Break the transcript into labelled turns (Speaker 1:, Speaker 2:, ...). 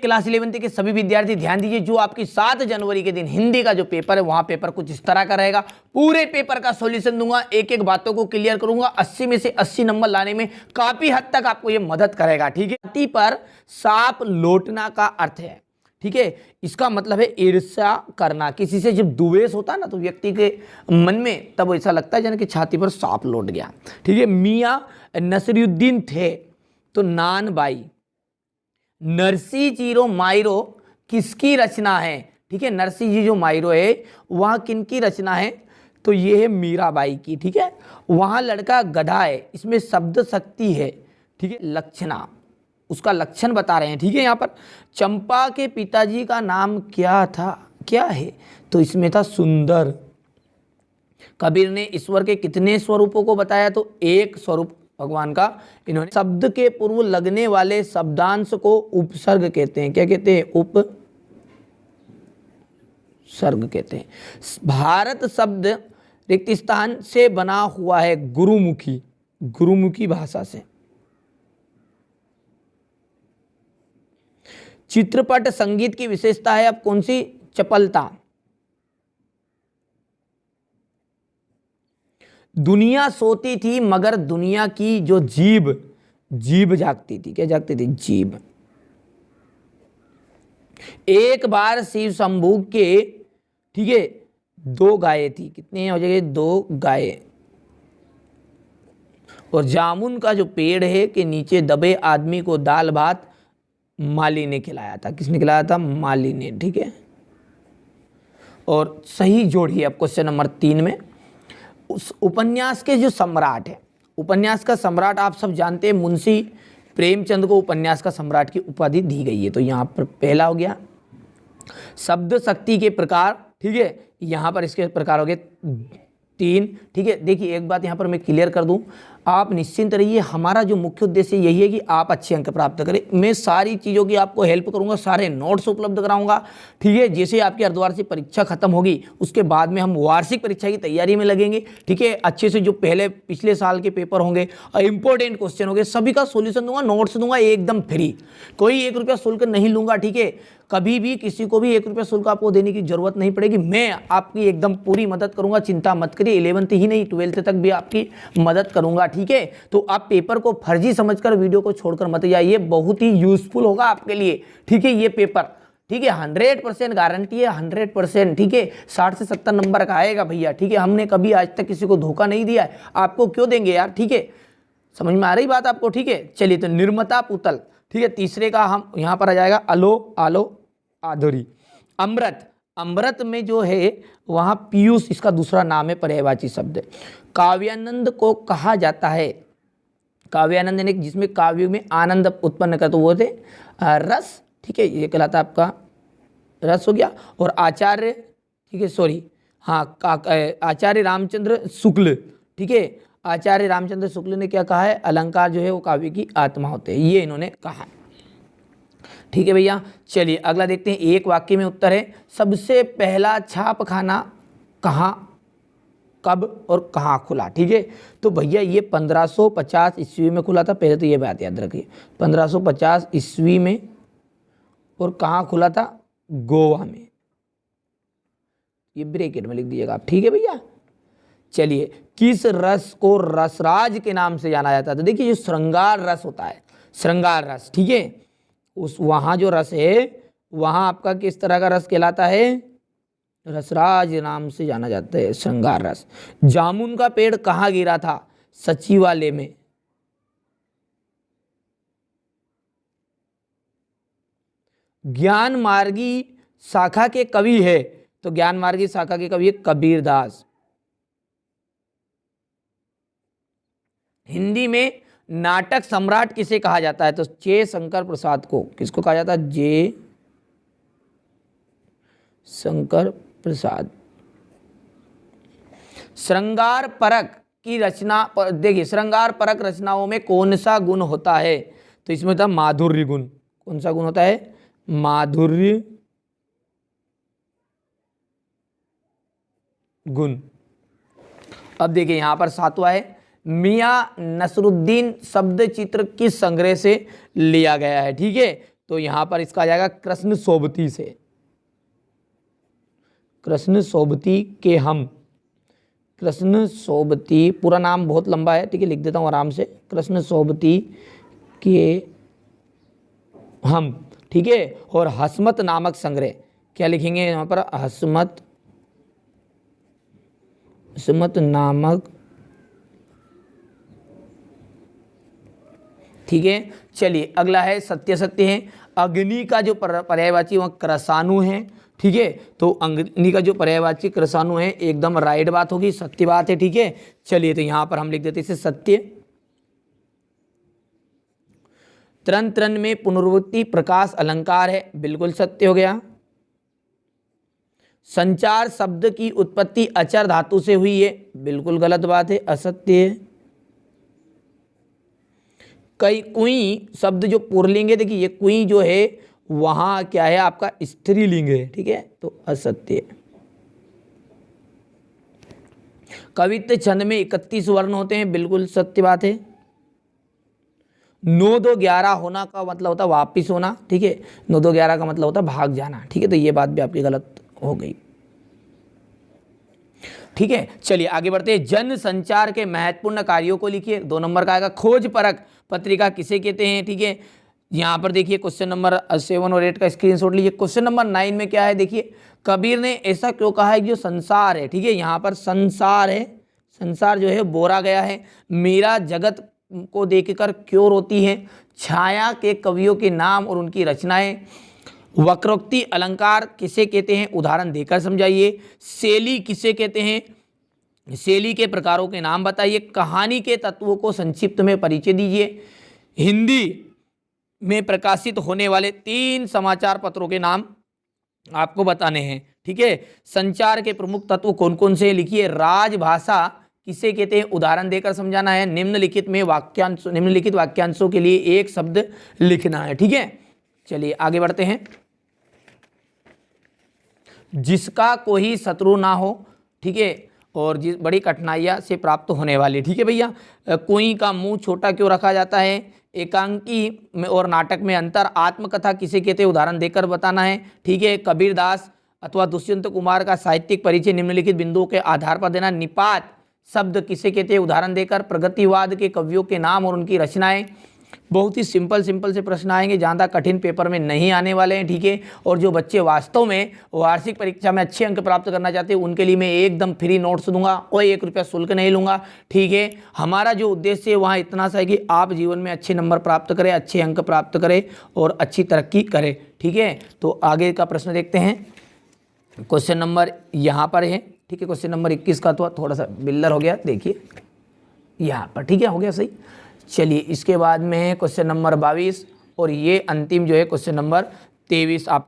Speaker 1: Class 11th के सभी विद्यार्थी ध्यान दीजिए, जो आपकी 7 जनवरी के दिन हिंदी का जो पेपर है वहां पेपर कुछ इस तरह का रहेगा। पूरे पेपर का सॉल्यूशन दूंगा, एक एक बातों को क्लियर करूंगा, 80 में से 80 नंबर लाने में काफी हद तक आपको ये मदद करेगा। ठीक है, छाती पर सांप लौटना का अर्थ है, ठीक है, इसका मतलब है ईर्ष्या करना। किसी से जब द्वेष होता है ना तो व्यक्ति के मन में तब ऐसा लगता है जैसे कि छाती पर सांप लौट गया। ठीक है, मियां नसरुद्दीन थे तो नान बाई। नरसी जीरो मायरो किसकी रचना है? ठीक है, नरसी जी जो मायरो है वह किनकी रचना है? तो ये है मीराबाई की। ठीक है, वहां लड़का गधा है, इसमें शब्द शक्ति है। ठीक है, लक्षणा, उसका लक्षण बता रहे हैं। ठीक है, यहाँ पर चंपा के पिताजी का नाम क्या था, क्या है? तो इसमें था सुंदर। कबीर ने ईश्वर के कितने स्वरूपों को बताया? तो एक स्वरूप भगवान का इन्होंने। शब्द के पूर्व लगने वाले शब्दांश को उपसर्ग कहते हैं। क्या कहते हैं? उपसर्ग कहते हैं। भारत शब्द रिक्त स्थान से बना हुआ है, गुरुमुखी, गुरुमुखी भाषा से। चित्रपट संगीत की विशेषता है अब कौन सी? चपलता। दुनिया सोती थी मगर दुनिया की जो जीभ जागती थी। क्या जागती थी? जीभ। एक बार शिव शंभू के, ठीक है, 2 गायें थी। कितनी हो जाएगी? 2 गायें। और जामुन का जो पेड़ है के नीचे दबे आदमी को दाल भात माली ने खिलाया था। किसने खिलाया था? माली ने। ठीक है, और सही जोड़िए अब क्वेश्चन नंबर 3 में। उस उपन्यास के जो सम्राट है, उपन्यास का सम्राट आप सब जानते हैं, मुंशी प्रेमचंद को उपन्यास का सम्राट की उपाधि दी गई है। तो यहाँ पर पहला हो गया शब्द शक्ति के प्रकार। ठीक है, यहाँ पर इसके प्रकार हो गए 3। ठीक है, देखिए एक बात यहाँ पर मैं क्लियर कर दूँ, आप निश्चिंत रहिए, हमारा जो मुख्य उद्देश्य यही है कि आप अच्छे अंक प्राप्त करें। मैं सारी चीज़ों की आपको हेल्प करूंगा, सारे नोट्स उपलब्ध कराऊंगा। ठीक है, जैसे आपकी अर्धवार्षिक परीक्षा खत्म होगी उसके बाद में हम वार्षिक परीक्षा की तैयारी में लगेंगे। ठीक है, अच्छे से जो पहले पिछले साल के पेपर होंगे और इंपॉर्टेंट क्वेश्चन होंगे सभी का सोल्यूशन दूंगा, नोट्स दूंगा एकदम फ्री। कोई 1 रुपया शुल्क नहीं लूंगा। ठीक है, कभी भी किसी को भी 1 रुपया शुल्क आपको देने की जरूरत नहीं पड़ेगी। मैं आपकी एकदम पूरी मदद करूंगा, चिंता मत करिए। 11th ही नहीं 12th तक भी आपकी मदद करूंगा। ठीक है, तो आप पेपर को फर्जी समझकर वीडियो को छोड़कर मत जाइए, बहुत ही यूजफुल होगा आपके लिए। ठीक है, ये पेपर, ठीक है, 100% गारंटी है, 100%। ठीक है, 60 से 70 नंबर का आएगा भैया। ठीक है, हमने कभी आज तक किसी को धोखा नहीं दिया है, आपको क्यों देंगे यार। ठीक है, समझ में आ रही बात आपको? ठीक है, चलिए तो निर्मता पुतल। ठीक है, तीसरे का हम यहाँ पर आ जाएगा अलो, आलो, आधुरी। अमृत, अमृत में जो है वहाँ पीयूष इसका दूसरा नाम है, पर्यायवाची शब्द है। काव्यानंद को कहा जाता है, काव्यानंद ने जिसमें काव्य में आनंद उत्पन्न कर, तो वो थे रस। ठीक है, ये कहलाता आपका रस हो गया। और आचार्य, ठीक है, सॉरी, हाँ, आचार्य रामचंद्र शुक्ल। ठीक है, आचार्य रामचंद्र शुक्ल ने क्या कहा है? अलंकार जो है वो काव्य की आत्मा होते हैं, ये इन्होंने कहा। ठीक है भैया, चलिए अगला देखते हैं। एक वाक्य में उत्तर है, सबसे पहला छाप खाना कहाँ, कब और कहाँ खुला? ठीक है, तो भैया ये 1550 ईस्वी में खुला था। पहले तो ये बात याद रखिए, 1550 ईस्वी में। और कहाँ खुला था? गोवा में। ये ब्रैकेट में लिख दीजिएगा आप। ठीक है भैया, चलिए किस रस को रसराज के नाम से जाना जाता है? तो देखिए जो श्रृंगार रस होता है, श्रृंगार रस। ठीक है, उस वहाँ जो रस है वहाँ आपका किस तरह का रस कहलाता है? रसराज नाम से जाना जाता है, श्रृंगार रस। जामुन का पेड़ कहाँ गिरा था? सचिवालय में। ज्ञान मार्गी शाखा के कवि है, तो ज्ञान मार्गी शाखा के कवि है कबीरदास। हिंदी में नाटक सम्राट किसे कहा जाता है? तो जे शंकर प्रसाद को। किसको कहा जाता है? जे शंकर प्रसाद। श्रृंगार परक की रचना, देखिए श्रृंगार परक रचनाओं में कौन सा गुण होता है? तो इसमें होता है माधुर्य गुण। कौन सा गुण होता है? माधुर्य गुण। अब देखिए यहां पर 7वां है, मियां नसरुद्दीन शब्द चित्र किस संग्रह से लिया गया है? ठीक है, तो यहाँ पर इसका आ जाएगा कृष्ण सोबती से, कृष्ण सोबती के हम, कृष्ण सोबती, पूरा नाम बहुत लंबा है, ठीक है, लिख देता हूँ आराम से, कृष्ण सोबती के हम, ठीक है। और हसमत नामक संग्रह, क्या लिखेंगे यहाँ पर, हसमत नामक, ठीक है। चलिए अगला है सत्य सत्य है। अग्नि का जो पर्यायवाची वह क्रसाणु है, ठीक है। तो अग्नि का जो पर्यायवाची क्रसाणु है, एकदम राइट बात होगी, सत्य बात है, ठीक है। चलिए तो यहां पर हम लिख देते इसे सत्य। तरण तरण में पुनर्वृत्ति प्रकाश अलंकार है, बिल्कुल सत्य हो गया। संचार शब्द की उत्पत्ति अचर धातु से हुई है, बिल्कुल गलत बात है, असत्य है। कई कुई शब्द जो पुरलिंग है, देखिए ये कुई जो है वहां क्या है आपका स्त्रीलिंग है, ठीक है, तो असत्य है। कवित्व छंद में 31 वर्ण होते हैं, बिल्कुल सत्य बात है। 9 2 11 होना का मतलब होता है वापिस होना, ठीक है, 9 2 11 का मतलब होता है भाग जाना, ठीक है, तो ये बात भी आपकी गलत हो गई, ठीक है। चलिए आगे बढ़ते हैं। जन संचार के महत्वपूर्ण कार्यों को लिखिए, 2 नंबर का आएगा। खोज परख पत्रिका किसे कहते हैं, ठीक है। यहाँ पर देखिए क्वेश्चन नंबर 7 और 8 का स्क्रीनशॉट लीजिए। क्वेश्चन नंबर 9 में क्या है, देखिए कबीर ने ऐसा क्यों कहा है, जो संसार है, ठीक है, यहाँ पर संसार है, संसार जो है बोरा गया है। मीरा जगत को देखकर क्यों रोती है। छाया के कवियों के नाम और उनकी रचनाएं। वक्रोक्ति अलंकार किसे कहते हैं, उदाहरण देकर समझाइए। शैली किसे कहते हैं, शैली के प्रकारों के नाम बताइए। कहानी के तत्वों को संक्षिप्त में परिचय दीजिए। हिंदी में प्रकाशित होने वाले 3 समाचार पत्रों के नाम आपको बताने हैं, ठीक है। संचार के प्रमुख तत्व कौन कौन से लिखिए। राजभाषा किसे कहते हैं, उदाहरण देकर समझाना है। निम्नलिखित वाक्यांशों के लिए एक शब्द लिखना है, ठीक है। चलिए आगे बढ़ते हैं। जिसका कोई शत्रु ना हो, ठीक है, और जिस बड़ी कठिनाइयाँ से प्राप्त होने वाली, ठीक है भैया। कोई का मुंह छोटा क्यों रखा जाता है। एकांकी में और नाटक में अंतर। आत्मकथा किसे कहते हैं, उदाहरण देकर बताना है, ठीक है। कबीरदास अथवा दुष्यंत कुमार का साहित्यिक परिचय निम्नलिखित बिंदुओं के आधार पर देना। निपात शब्द किसे कहते हैं, उदाहरण देकर। प्रगतिवाद के कवियों के नाम और उनकी रचनाएं। बहुत ही सिंपल से प्रश्न आएंगे, ज़्यादा कठिन पेपर में नहीं आने वाले हैं, ठीक है। और जो बच्चे वास्तव में वार्षिक परीक्षा में अच्छे अंक प्राप्त करना चाहते हैं, उनके लिए मैं एकदम फ्री नोट्स दूंगा, कोई 1 रुपया शुल्क नहीं लूँगा, ठीक है। हमारा जो उद्देश्य है वहाँ इतना सा है कि आप जीवन में अच्छे नंबर प्राप्त करें, अच्छे अंक प्राप्त करें और अच्छी तरक्की करें, ठीक है। तो आगे का प्रश्न देखते हैं। क्वेश्चन नंबर यहाँ पर है, ठीक है। क्वेश्चन नंबर 21 का तो थोड़ा सा बिल्डर हो गया, देखिए यहाँ पर, ठीक है, हो गया सही। चलिए इसके बाद में है क्वेश्चन नंबर 22 और ये अंतिम जो है क्वेश्चन नंबर 23 आप